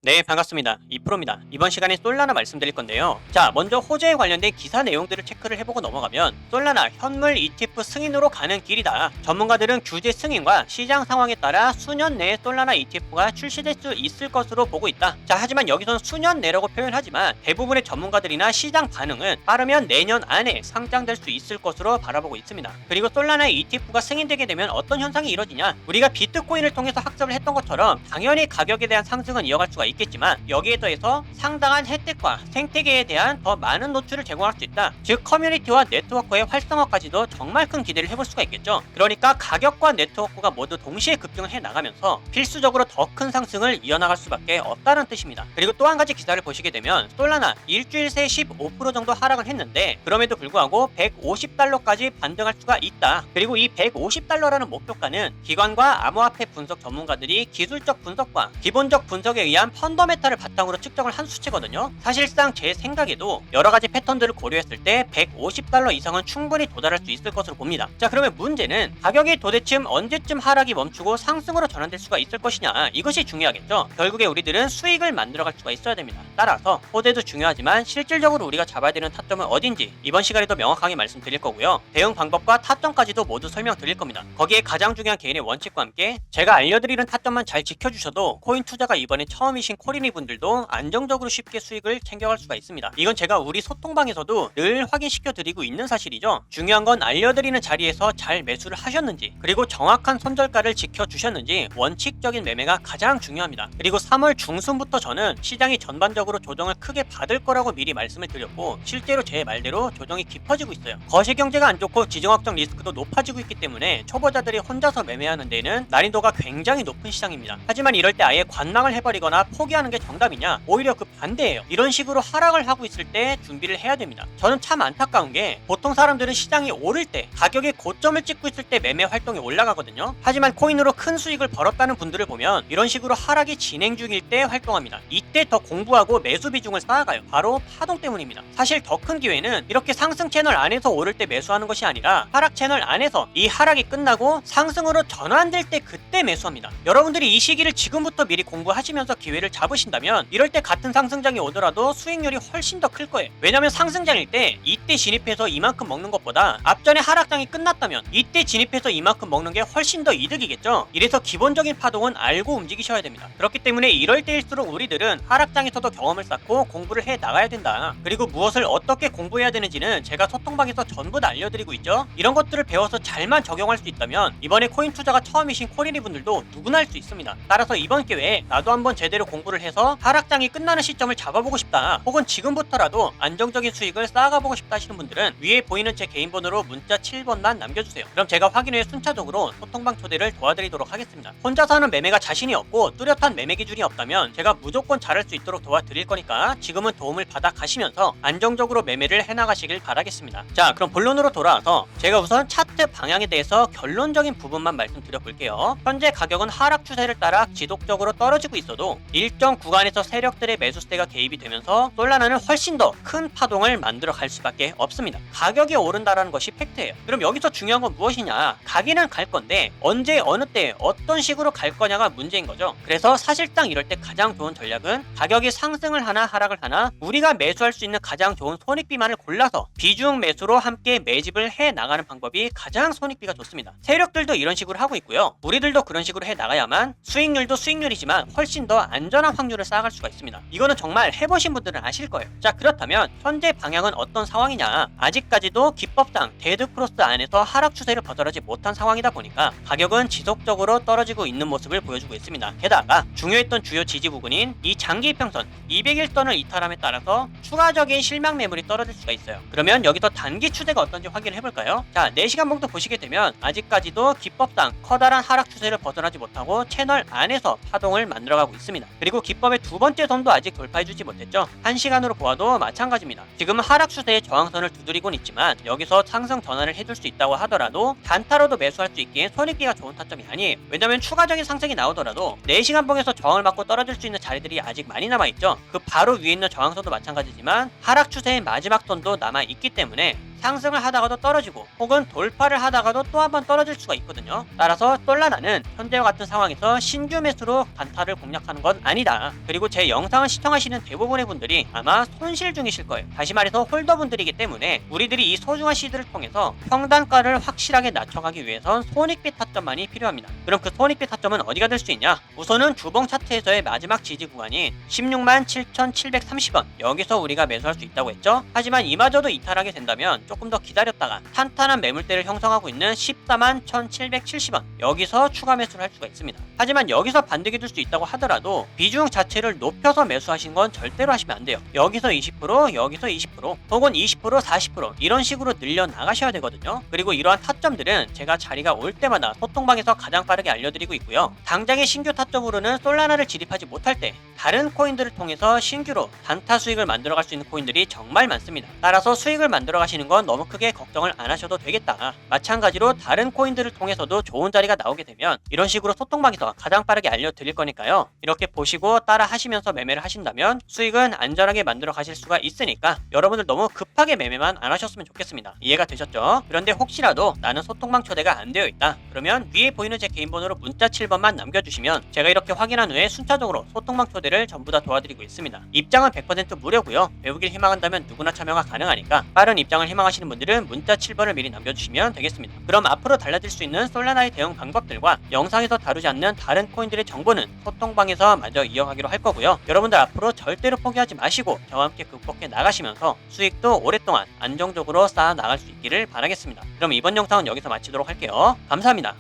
네, 반갑습니다. 이프로입니다. 이번 시간에 솔라나 말씀드릴 건데요. 자, 먼저 호재에 관련된 기사 내용들을 체크를 해보고 넘어가면 솔라나 현물 ETF 승인으로 가는 길이다. 전문가들은 규제 승인과 시장 상황에 따라 수년 내에 솔라나 ETF가 출시될 수 있을 것으로 보고 있다. 자, 하지만 여기서는 수년 내라고 표현하지만 대부분의 전문가들이나 시장 반응은 빠르면 내년 안에 상장될 수 있을 것으로 바라보고 있습니다. 그리고 솔라나 ETF가 승인되게 되면 어떤 현상이 이뤄지냐? 우리가 비트코인을 통해서 학습을 했던 것처럼 당연히 가격에 대한 상승은 이어갈 수가 있겠지만 여기에 더해서 상당한 혜택과 생태계에 대한 더 많은 노출을 제공할 수 있다. 즉 커뮤니티와 네트워크의 활성화까지도 정말 큰 기대를 해볼 수가 있겠죠. 그러니까 가격과 네트워크가 모두 동시에 급등을 해나가면서 필수적으로 더 큰 상승을 이어나갈 수밖에 없다는 뜻입니다. 그리고 또 한 가지 기사를 보시게 되면 솔라나 일주일 새 15% 정도 하락을 했는데 그럼에도 불구하고 150달러까지 반등할 수가 있다. 그리고 이 150달러라는 목표가는 기관과 암호화폐 분석 전문가들이 기술적 분석과 기본적 분석에 의한 펀더메탈을 바탕으로 측정을 한 수치거든요. 사실상 제 생각에도 여러가지 패턴들을 고려했을 때 150달러 이상은 충분히 도달할 수 있을 것으로 봅니다. 자, 그러면 문제는 가격이 도대체 언제쯤 하락이 멈추고 상승으로 전환될 수가 있을 것이냐, 이것이 중요하겠죠. 결국에 우리들은 수익을 만들어갈 수가 있어야 됩니다. 따라서 호재도 중요하지만 실질적으로 우리가 잡아야 되는 타점은 어딘지 이번 시간에도 명확하게 말씀드릴 거고요. 대응 방법과 타점까지도 모두 설명드릴 겁니다. 거기에 가장 중요한 개인의 원칙과 함께 제가 알려드리는 타점만 잘 지켜주셔도 코인 투자가 이번에 처음이신 코리니 분들도 안정적으로 쉽게 수익을 챙겨갈 수가 있습니다. 이건 제가 우리 소통방에서도 늘 확인시켜 드리고 있는 사실이죠. 중요한 건 알려드리는 자리에서 잘 매수를 하셨는지, 그리고 정확한 손절가를 지켜주셨는지, 원칙적인 매매가 가장 중요합니다. 그리고 3월 중순부터 저는 시장이 전반적으로 조정을 크게 받을 거라고 미리 말씀을 드렸고 실제로 제 말대로 조정이 깊어지고 있어요. 거시경제가 안 좋고 지정학적 리스크도 높아지고 있기 때문에 초보자들이 혼자서 매매하는 데는 난이도가 굉장히 높은 시장입니다. 하지만 이럴 때 아예 관망을 해버리거나 포기하는 게 정답이냐? 오히려 그 반대예요. 이런 식으로 하락을 하고 있을 때 준비를 해야 됩니다. 저는 참 안타까운 게 보통 사람들은 시장이 오를 때 가격의 고점을 찍고 있을 때 매매 활동이 올라가거든요. 하지만 코인으로 큰 수익을 벌었다는 분들을 보면 이런 식으로 하락이 진행 중일 때 활동합니다. 이때 더 공부하고 매수 비중을 쌓아가요. 바로 파동 때문입니다. 사실 더 큰 기회는 이렇게 상승 채널 안에서 오를 때 매수하는 것이 아니라 하락 채널 안에서 이 하락이 끝나고 상승으로 전환될 때 그때 매수합니다. 여러분들이 이 시기를 지금부터 미리 공부하시면서 기회를 잡으신다면 이럴 때 같은 상승장이 오더라도 수익률이 훨씬 더 클 거예요. 왜냐면 상승장일 때 이때 진입해서 이만큼 먹는 것보다 앞전에 하락장이 끝났다면 이때 진입해서 이만큼 먹는 게 훨씬 더 이득이겠죠. 이래서 기본적인 파동은 알고 움직이셔야 됩니다. 그렇기 때문에 이럴 때일수록 우리들은 하락장에서도 경험을 쌓고 공부를 해 나가야 된다. 그리고 무엇을 어떻게 공부해야 되는지는 제가 소통방에서 전부 다 알려드리고 있죠. 이런 것들을 배워서 잘만 적용할 수 있다면 이번에 코인 투자가 처음이신 코리니 분들도 누구나 할 수 있습니다. 따라서 이번 기회에 나도 한번 제대로 공부를 해서 하락장이 끝나는 시점을 잡아보고 싶다, 혹은 지금부터라도 안정적인 수익을 쌓아가보고 싶다 하시는 분들은 위에 보이는 제 개인 번호로 문자 7번만 남겨주세요. 그럼 제가 확인 후에 순차적으로 소통방 초대를 도와드리도록 하겠습니다. 혼자서 하는 매매가 자신이 없고 뚜렷한 매매 기준이 없다면 제가 무조건 잘할 수 있도록 도와드릴 거니까 지금은 도움을 받아 가시면서 안정적으로 매매를 해나가시길 바라겠습니다. 자, 그럼 본론으로 돌아와서 제가 우선 차트 방향에 대해서 결론적인 부분만 말씀드려 볼게요. 현재 가격은 하락 추세를 따라 지속적으로 떨어지고 있어도 일정 구간에서 세력들의 매수세가 개입이 되면서 솔라나는 훨씬 더 큰 파동을 만들어 갈 수밖에 없습니다. 가격이 오른다라는 것이 팩트예요. 그럼 여기서 중요한 건 무엇이냐? 가기는 갈 건데 언제, 어느 때, 어떤 식으로 갈 거냐가 문제인 거죠. 그래서 사실상 이럴 때 가장 좋은 전략은 가격이 상승을 하나 하락을 하나 우리가 매수할 수 있는 가장 좋은 손익비만을 골라서 비중 매수로 함께 매집을 해 나가는 방법이 가장 손익비가 좋습니다. 세력들도 이런 식으로 하고 있고요. 우리들도 그런 식으로 해 나가야만 수익률도 수익률이지만 훨씬 더 안전한 확률을 쌓아갈 수가 있습니다. 이거는 정말 해보신 분들은 아실 거예요. 자, 그렇다면 현재 방향은 어떤 상황이냐? 아직까지도 기법상 데드 크로스 안에서 하락 추세를 벗어나지 못한 상황이다 보니까 가격은 지속적으로 떨어지고 있는 모습을 보여주고 있습니다. 게다가 중요했던 주요 지지 부근인 이 장기 이평선 201선을 이탈함에 따라서 추가적인 실망 매물이 떨어질 수가 있어요. 그러면 여기서 단기 추세가 어떤지 확인을 해볼까요? 자, 4시간 봉도 보시게 되면 아직까지도 기법상 커다란 하락 추세를 벗어나지 못하고 채널 안에서 파동을 만들어가고 있습니다. 그리고 기법의 두 번째 선도 아직 돌파해주지 못했죠. 1시간으로 보아도 마찬가지입니다. 지금은 하락 추세의 저항선을 두드리곤 있지만 여기서 상승 전환을 해줄 수 있다고 하더라도 단타로도 매수할 수 있기에 손익기가 좋은 타점이 아니에요. 왜냐면 추가적인 상승이 나오더라도 4시간 봉에서 저항을 맞고 떨어질 수 있는 자리들이 아직 많이 남아있죠. 그 바로 위에 있는 저항선도 마찬가지지만 하락 추세의 마지막 선도 남아있기 때문에 상승을 하다가도 떨어지고 혹은 돌파를 하다가도 또 한 번 떨어질 수가 있거든요. 따라서 솔라나는 현재와 같은 상황에서 신규 매수로 단타를 공략하는 건 아니다. 그리고 제 영상을 시청하시는 대부분의 분들이 아마 손실 중이실 거예요. 다시 말해서 홀더분들이기 때문에 우리들이 이 소중한 시드를 통해서 평단가를 확실하게 낮춰가기 위해선 손익비 타점만이 필요합니다. 그럼 그 손익비 타점은 어디가 될 수 있냐? 우선은 주봉 차트에서의 마지막 지지 구간인 167,730원, 여기서 우리가 매수할 수 있다고 했죠. 하지만 이마저도 이탈하게 된다면 조금 더 기다렸다가 탄탄한 매물대를 형성하고 있는 141,770원, 여기서 추가 매수를 할 수가 있습니다. 하지만 여기서 반등이 될 수 있다고 하더라도 비중 자체를 높여서 매수하신 건 절대로 하시면 안 돼요. 여기서 20%, 여기서 20%, 혹은 20%, 40% 이런 식으로 늘려 나가셔야 되거든요. 그리고 이러한 타점들은 제가 자리가 올 때마다 소통방에서 가장 빠르게 알려드리고 있고요. 당장의 신규 타점으로는 솔라나를 진입하지 못할 때 다른 코인들을 통해서 신규로 단타 수익을 만들어갈 수 있는 코인들이 정말 많습니다. 따라서 수익을 만들어 가시는 건 너무 크게 걱정을 안 하셔도 되겠다. 마찬가지로 다른 코인들을 통해서도 좋은 자리가 나오게 되면 이런 식으로 소통방에서 가장 빠르게 알려드릴 거니까요. 이렇게 보시고 따라 하시면서 매매를 하신다면 수익은 안전하게 만들어 가실 수가 있으니까 여러분들 너무 급하게 매매만 안 하셨으면 좋겠습니다. 이해가 되셨죠? 그런데 혹시라도 나는 소통방 초대가 안 되어 있다, 그러면 위에 보이는 제 개인 번호로 문자 7번만 남겨주시면 제가 이렇게 확인한 후에 순차적으로 소통방 초대를 전부 다 도와드리고 있습니다. 입장은 100% 무료고요. 배우길 희망한다면 누구나 참여가 가능하니까 빠른 입장을 희망하시는 분들은 문자 7번을 미리 남겨주시면 되겠습니다. 그럼 앞으로 달라질 수 있는 솔라나의 대응 방법들과 영상에서 다루지 않는 다른 코인들의 정보는 소통방에서 마저 이어가기로 할 거고요. 여러분들 앞으로 절대로 포기하지 마시고 저와 함께 극복해 나가시면서 수익도 오랫동안 안정적으로 쌓아 나갈 수 있기를 바라겠습니다. 그럼 이번 영상은 여기서 마치도록 할게요. 감사합니다.